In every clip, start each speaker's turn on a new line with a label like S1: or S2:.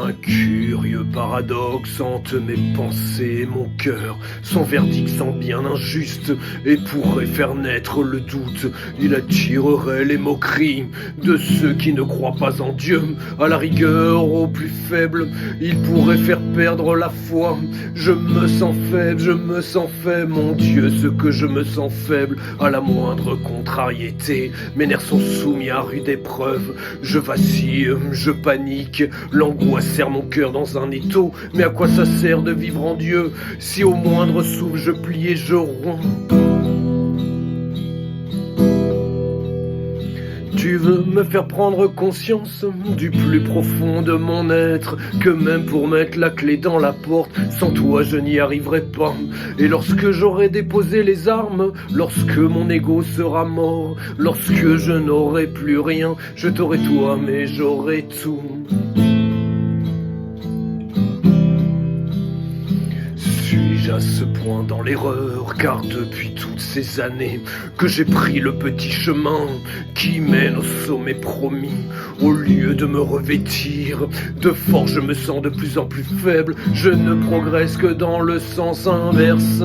S1: Un curieux paradoxe hante mes pensées, mon cœur. Son verdict semble bien injuste et pourrait faire naître le doute. Il attirerait les moqueries de ceux qui ne croient pas en Dieu. À la rigueur, aux plus faibles, il pourrait faire perdre la foi. Je me sens faible, je me sens faible, mon Dieu, ce que je me sens faible. À la moindre contrariété, mes nerfs sont soumis à rude épreuve. Je vacille, je panique, l'angoisse serre mon cœur dans un étau. Mais à quoi ça sert de vivre en Dieu si au moindre souffle je plie et je romps? Tu veux me faire prendre conscience du plus profond de mon être, que même pour mettre la clé dans la porte, sans toi je n'y arriverai pas. Et lorsque j'aurai déposé les armes, lorsque mon ego sera mort, lorsque je n'aurai plus rien, je t'aurai toi mais j'aurai tout. Suis-je à ce point dans l'erreur, car depuis toutes ces années que j'ai pris le petit chemin qui mène au sommet promis, au lieu de me revêtir de force, je me sens de plus en plus faible, je ne progresse que dans le sens inverse.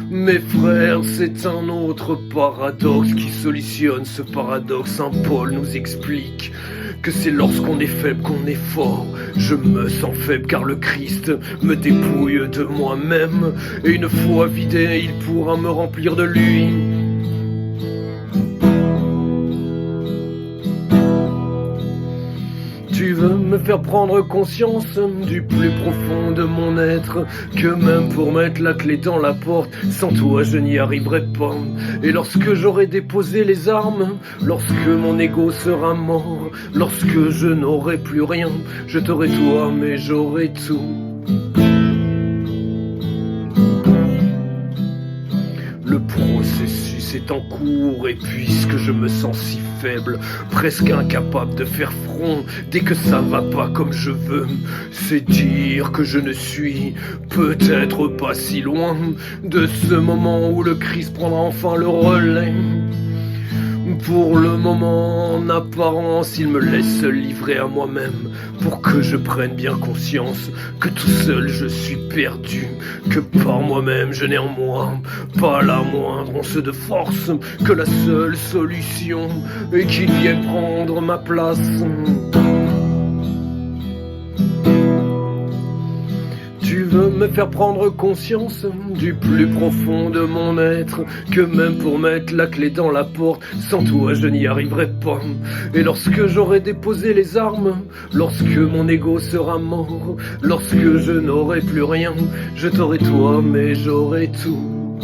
S1: Mes frères, c'est un autre paradoxe qui solutionne ce paradoxe. Saint Paul nous explique que c'est lorsqu'on est faible qu'on est fort. Je me sens faible car le Christ me dépouille de moi-même, et une fois vidé, il pourra me remplir de lui. Tu veux me faire prendre conscience du plus profond de mon être, que même pour mettre la clé dans la porte, sans toi je n'y arriverai pas. Et lorsque j'aurai déposé les armes, lorsque mon ego sera mort, lorsque je n'aurai plus rien, je t'aurai toi mais j'aurai tout. Le processus est en cours, et puisque je me sens si faible, presque incapable de faire front dès que ça va pas comme je veux, c'est dire que je ne suis peut-être pas si loin de ce moment où le Christ prendra enfin le relais. Pour le moment, en apparence, il me laisse livrer à moi-même, pour que je prenne bien conscience que tout seul je suis perdu, que par moi-même je n'ai en moi pas la moindre once de force, que la seule solution est qu'il vienne prendre ma place. Tu veux me faire prendre conscience du plus profond de mon être, que même pour mettre la clé dans la porte, sans toi je n'y arriverai pas. Et lorsque j'aurai déposé les armes, lorsque mon ego sera mort, lorsque je n'aurai plus rien, je t'aurai toi mais j'aurai tout.